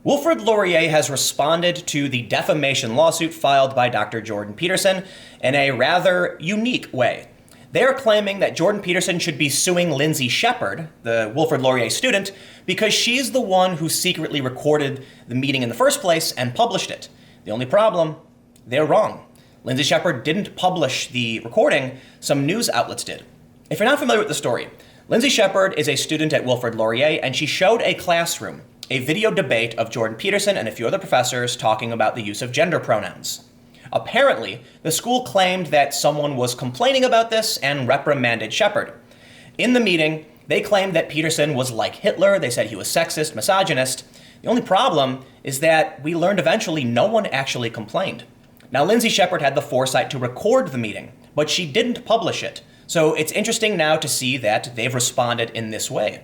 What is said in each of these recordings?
Wilfred Laurier has responded to the defamation lawsuit filed by Dr. Jordan Peterson in a rather unique way. They are claiming that Jordan Peterson should be suing Lindsey Shepherd, the Wilfred Laurier student, because she's the one who secretly recorded the meeting in the first place and published it. The only problem, they're wrong. Lindsey Shepherd didn't publish the recording, some news outlets did. If you're not familiar with the story, Lindsey Shepherd is a student at Wilfred Laurier, and she showed a classroom a video debate of Jordan Peterson and a few other professors talking about the use of gender pronouns. Apparently, the school claimed that someone was complaining about this and reprimanded Shepherd. In the meeting, they claimed that Peterson was like Hitler. They said he was sexist, misogynist. The only problem is that we learned eventually no one actually complained. Now, Lindsey Shepherd had the foresight to record the meeting, but she didn't publish it. So it's interesting now to see that they've responded in this way.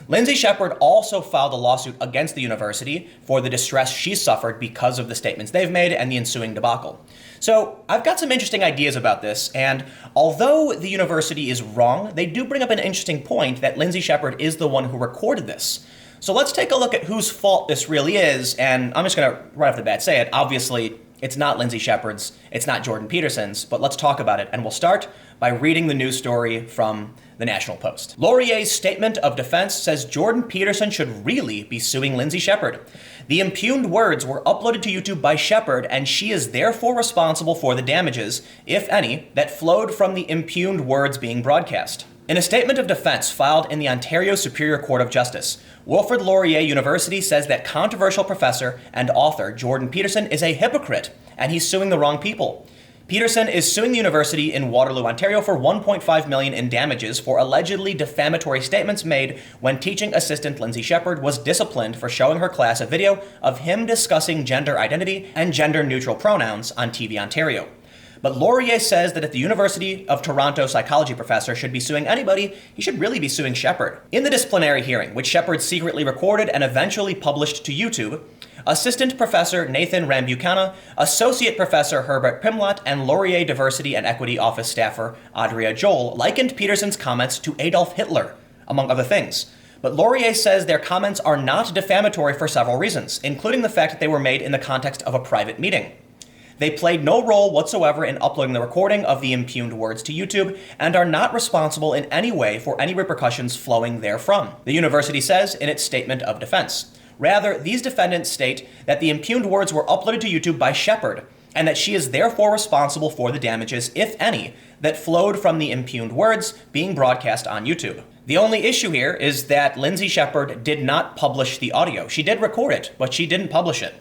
Lindsey Shepherd also filed a lawsuit against the university for the distress she suffered because of the statements they've made and the ensuing debacle. So I've got some interesting ideas about this, and although the university is wrong, they do bring up an interesting point that Lindsey Shepherd is the one who recorded this. So let's take a look at whose fault this really is, and I'm just going to right off the bat say it. Obviously, it's not Lindsey Shepherd's, it's not Jordan Peterson's, but let's talk about it, and we'll start by reading the news story from the National Post. Laurier's statement of defense says Jordan Peterson should really be suing Lindsey Shepherd. The impugned words were uploaded to YouTube by Shepherd, and she is therefore responsible for the damages, if any, that flowed from the impugned words being broadcast. In a statement of defense filed in the Ontario Superior Court of Justice, Wilfred Laurier University says that controversial professor and author Jordan Peterson is a hypocrite, and he's suing the wrong people. Peterson is suing the university in Waterloo, Ontario for $1.5 million in damages for allegedly defamatory statements made when teaching assistant Lindsey Shepherd was disciplined for showing her class a video of him discussing gender identity and gender-neutral pronouns on TV Ontario. But Laurier says that if the University of Toronto psychology professor should be suing anybody, he should really be suing Shepherd. In the disciplinary hearing, which Shepherd secretly recorded and eventually published to YouTube, Assistant Professor Nathan Rambucana, Associate Professor Herbert Pimlott, and Laurier Diversity and Equity Office staffer Audrey Joel likened Peterson's comments to Adolf Hitler, among other things. But Laurier says their comments are not defamatory for several reasons, including the fact that they were made in the context of a private meeting. They played no role whatsoever in uploading the recording of the impugned words to YouTube and are not responsible in any way for any repercussions flowing therefrom, the university says in its statement of defense. Rather, these defendants state that the impugned words were uploaded to YouTube by Shepherd, and that she is therefore responsible for the damages, if any, that flowed from the impugned words being broadcast on YouTube. The only issue here is that Lindsey Shepherd did not publish the audio. She did record it, but she didn't publish it.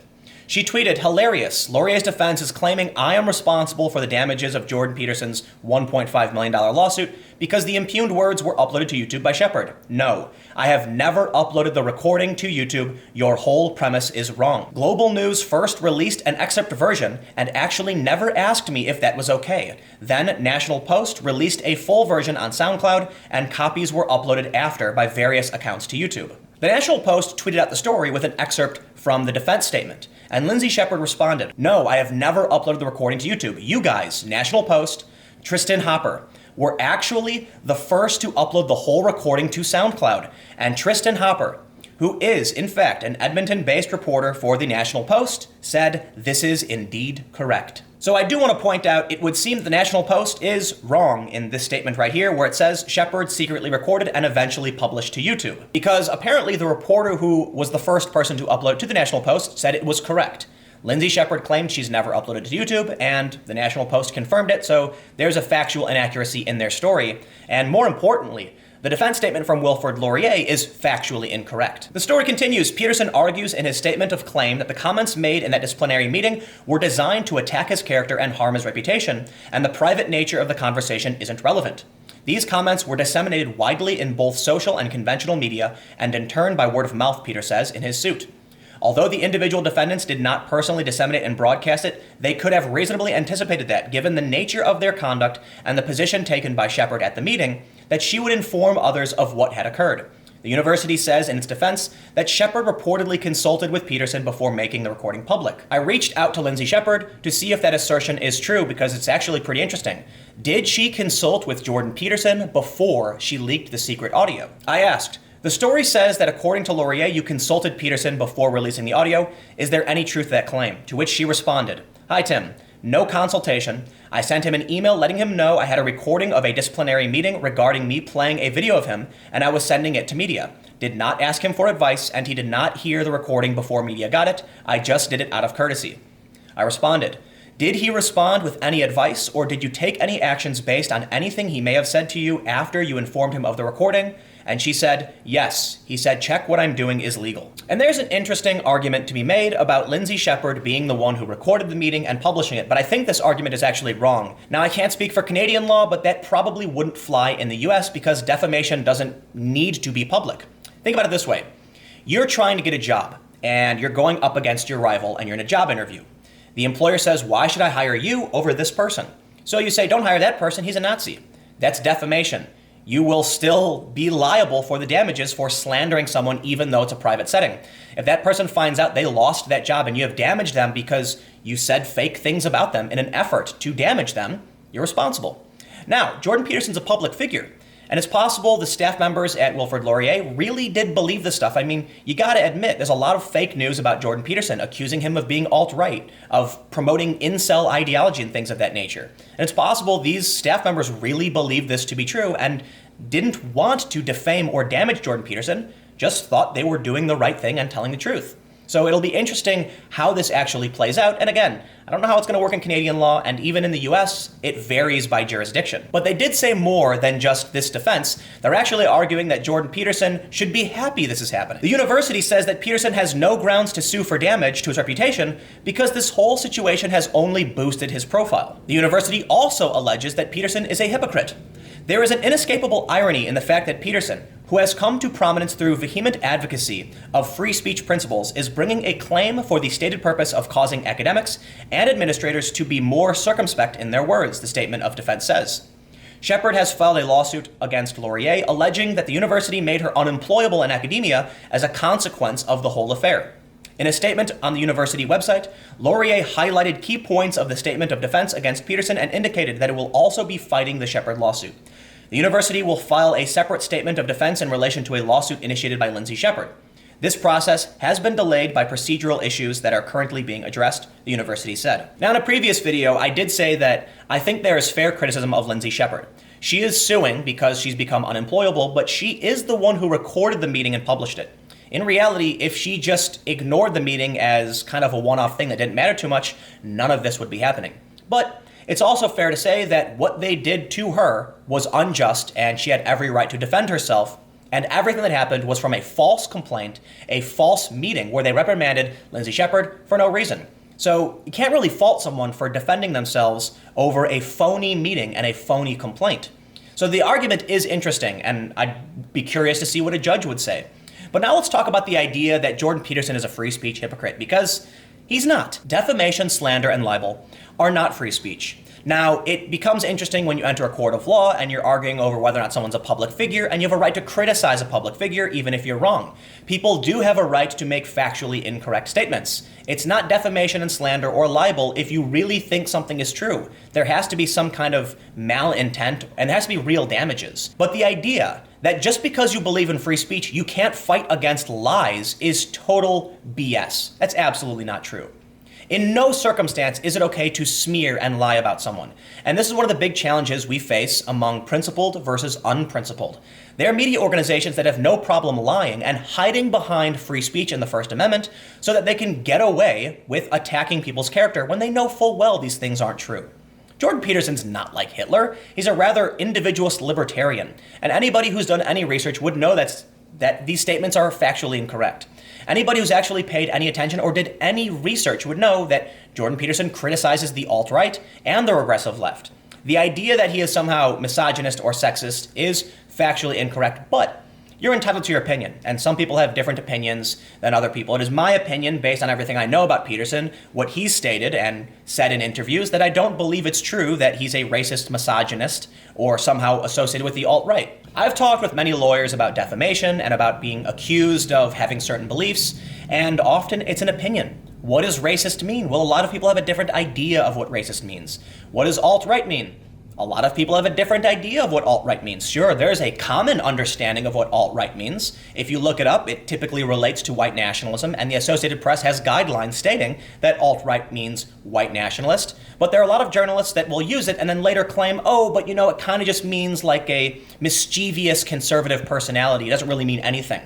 She tweeted, "Hilarious. Laurier's defense is claiming I am responsible for the damages of Jordan Peterson's $1.5 million lawsuit because the impugned words were uploaded to YouTube by Shepherd. No, I have never uploaded the recording to YouTube. Your whole premise is wrong. Global News first released an excerpt version and actually never asked me if that was okay. Then National Post released a full version on SoundCloud, and copies were uploaded after by various accounts to YouTube." The National Post tweeted out the story with an excerpt from the defense statement, and Lindsey Shepherd responded, "No, I have never uploaded the recording to YouTube. You guys, National Post, Tristan Hopper, were actually the first to upload the whole recording to SoundCloud, and Tristan Hopper, who is, in fact, an Edmonton-based reporter for the National Post, said this is indeed correct." So I do want to point out, it would seem that the National Post is wrong in this statement right here, where it says Shepherd secretly recorded and eventually published to YouTube. Because apparently the reporter who was the first person to upload to the National Post said it was correct. Lindsey Shepherd claimed she's never uploaded to YouTube, and the National Post confirmed it, so there's a factual inaccuracy in their story. And more importantly, the defense statement from Wilfred Laurier is factually incorrect. The story continues. Peterson argues in his statement of claim that the comments made in that disciplinary meeting were designed to attack his character and harm his reputation, and the private nature of the conversation isn't relevant. These comments were disseminated widely in both social and conventional media, and in turn by word of mouth, Peter says in his suit. Although the individual defendants did not personally disseminate and broadcast it, they could have reasonably anticipated that, given the nature of their conduct and the position taken by Shepherd at the meeting, that she would inform others of what had occurred. The university says in its defense that Shepherd reportedly consulted with Peterson before making the recording public. I reached out to Lindsey Shepherd to see if that assertion is true because it's actually pretty interesting. Did she consult with Jordan Peterson before she leaked the secret audio? I asked, The story says that according to Laurier, you consulted Peterson before releasing the audio. Is there any truth to that claim? To which she responded, "Hi, Tim. No consultation. I sent him an email letting him know I had a recording of a disciplinary meeting regarding me playing a video of him, and I was sending it to media. Did not ask him for advice, and he did not hear the recording before media got it. I just did it out of courtesy." I responded, "Did he respond with any advice, or did you take any actions based on anything he may have said to you after you informed him of the recording?" And she said, "Yes. He said, check what I'm doing is legal." And there's an interesting argument to be made about Lindsey Shepherd being the one who recorded the meeting and publishing it, but I think this argument is actually wrong. Now, I can't speak for Canadian law, but that probably wouldn't fly in the US because defamation doesn't need to be public. Think about it this way. You're trying to get a job, and you're going up against your rival, and you're in a job interview. The employer says, "Why should I hire you over this person?" So you say, "Don't hire that person, he's a Nazi." That's defamation. You will still be liable for the damages for slandering someone even though it's a private setting. If that person finds out they lost that job and you have damaged them because you said fake things about them in an effort to damage them, you're responsible. Now, Jordan Peterson's a public figure, and it's possible the staff members at Wilfred Laurier really did believe this stuff. I mean, you gotta admit, there's a lot of fake news about Jordan Peterson, accusing him of being alt-right, of promoting incel ideology and things of that nature. And it's possible these staff members really believed this to be true and didn't want to defame or damage Jordan Peterson, just thought they were doing the right thing and telling the truth. So it'll be interesting how this actually plays out. And again, I don't know how it's going to work in Canadian law, and even in the US, it varies by jurisdiction. But they did say more than just this defense. They're actually arguing that Jordan Peterson should be happy this is happening. The university says that Peterson has no grounds to sue for damage to his reputation because this whole situation has only boosted his profile. The university also alleges that Peterson is a hypocrite. There is an inescapable irony in the fact that Peterson, who has come to prominence through vehement advocacy of free speech principles, is bringing a claim for the stated purpose of causing academics and administrators to be more circumspect in their words, the statement of defense says. Shepherd has filed a lawsuit against Laurier, alleging that the university made her unemployable in academia as a consequence of the whole affair. In a statement on the university website, Laurier highlighted key points of the statement of defense against Peterson and indicated that it will also be fighting the Shepherd lawsuit. The university will file a separate statement of defense in relation to a lawsuit initiated by Lindsey Shepherd. This process has been delayed by procedural issues that are currently being addressed, the university said. Now, in a previous video, I did say that I think there is fair criticism of Lindsey Shepherd. She is suing because she's become unemployable, but she is the one who recorded the meeting and published it. In reality, if she just ignored the meeting as kind of a one-off thing that didn't matter too much, none of this would be happening. But it's also fair to say that what they did to her was unjust and she had every right to defend herself, and everything that happened was from a false complaint, a false meeting where they reprimanded Lindsey Shepherd for no reason. So you can't really fault someone for defending themselves over a phony meeting and a phony complaint. So the argument is interesting, and I'd be curious to see what a judge would say. But now let's talk about the idea that Jordan Peterson is a free speech hypocrite, because he's not. Defamation, slander, and libel are not free speech. Now, it becomes interesting when you enter a court of law and you're arguing over whether or not someone's a public figure, and you have a right to criticize a public figure even if you're wrong. People do have a right to make factually incorrect statements. It's not defamation and slander or libel if you really think something is true. There has to be some kind of malintent, and there has to be real damages. But the idea that just because you believe in free speech, you can't fight against lies is total BS. That's absolutely not true. In no circumstance is it okay to smear and lie about someone. And this is one of the big challenges we face among principled versus unprincipled. There are media organizations that have no problem lying and hiding behind free speech in the First Amendment so that they can get away with attacking people's character when they know full well these things aren't true. Jordan Peterson's not like Hitler. He's a rather individualist libertarian. And anybody who's done any research would know that these statements are factually incorrect. Anybody who's actually paid any attention or did any research would know that Jordan Peterson criticizes the alt-right and the regressive left. The idea that he is somehow misogynist or sexist is factually incorrect, but you're entitled to your opinion, and some people have different opinions than other people. It is my opinion, based on everything I know about Peterson, what he's stated and said in interviews, that I don't believe it's true that he's a racist misogynist or somehow associated with the alt-right. I've talked with many lawyers about defamation and about being accused of having certain beliefs, and often it's an opinion. What does racist mean? Well, a lot of people have a different idea of what racist means. What does alt-right mean? A lot of people have a different idea of what alt-right means. Sure, there's a common understanding of what alt-right means. If you look it up, it typically relates to white nationalism, and the Associated Press has guidelines stating that alt-right means white nationalist. But there are a lot of journalists that will use it and then later claim, oh, but it kind of just means like a mischievous conservative personality. It doesn't really mean anything.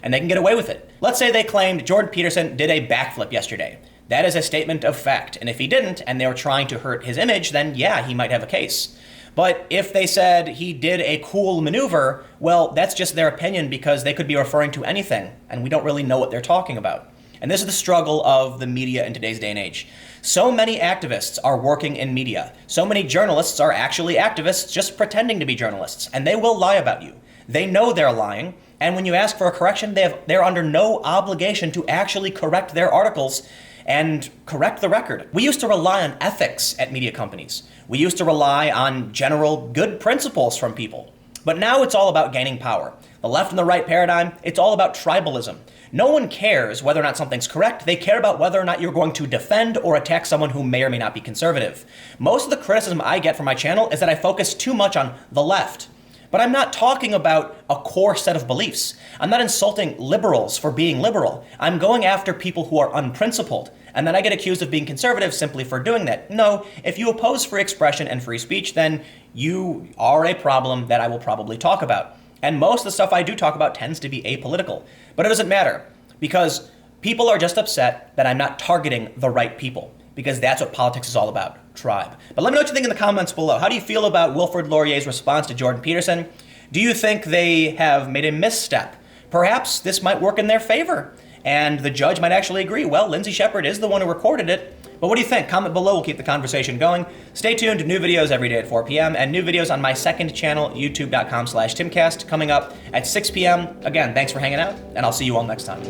And they can get away with it. Let's say they claimed Jordan Peterson did a backflip yesterday. That is a statement of fact. And if he didn't, and they were trying to hurt his image, then yeah, he might have a case. But if they said he did a cool maneuver, well, that's just their opinion because they could be referring to anything, and we don't really know what they're talking about. And this is the struggle of the media in today's day and age. So many activists are working in media. So many journalists are actually activists just pretending to be journalists, and they will lie about you. They know they're lying, and when you ask for a correction, they're under no obligation to actually correct their articles and correct the record. We used to rely on ethics at media companies. We used to rely on general good principles from people. But now it's all about gaining power. The left and the right paradigm, it's all about tribalism. No one cares whether or not something's correct. They care about whether or not you're going to defend or attack someone who may or may not be conservative. Most of the criticism I get from my channel is that I focus too much on the left. But I'm not talking about a core set of beliefs. I'm not insulting liberals for being liberal. I'm going after people who are unprincipled. And then I get accused of being conservative simply for doing that. No, if you oppose free expression and free speech, then you are a problem that I will probably talk about. And most of the stuff I do talk about tends to be apolitical. But it doesn't matter, because people are just upset that I'm not targeting the right people, because that's what politics is all about, tribe. But let me know what you think in the comments below. How do you feel about Wilfred Laurier's response to Jordan Peterson? Do you think they have made a misstep? Perhaps this might work in their favor, and the judge might actually agree, well, Lindsey Shepherd is the one who recorded it. But what do you think? Comment below, we'll keep the conversation going. Stay tuned, new videos every day at 4 p.m. and new videos on my second channel, youtube.com/timcast, coming up at 6 p.m. Again, thanks for hanging out, and I'll see you all next time.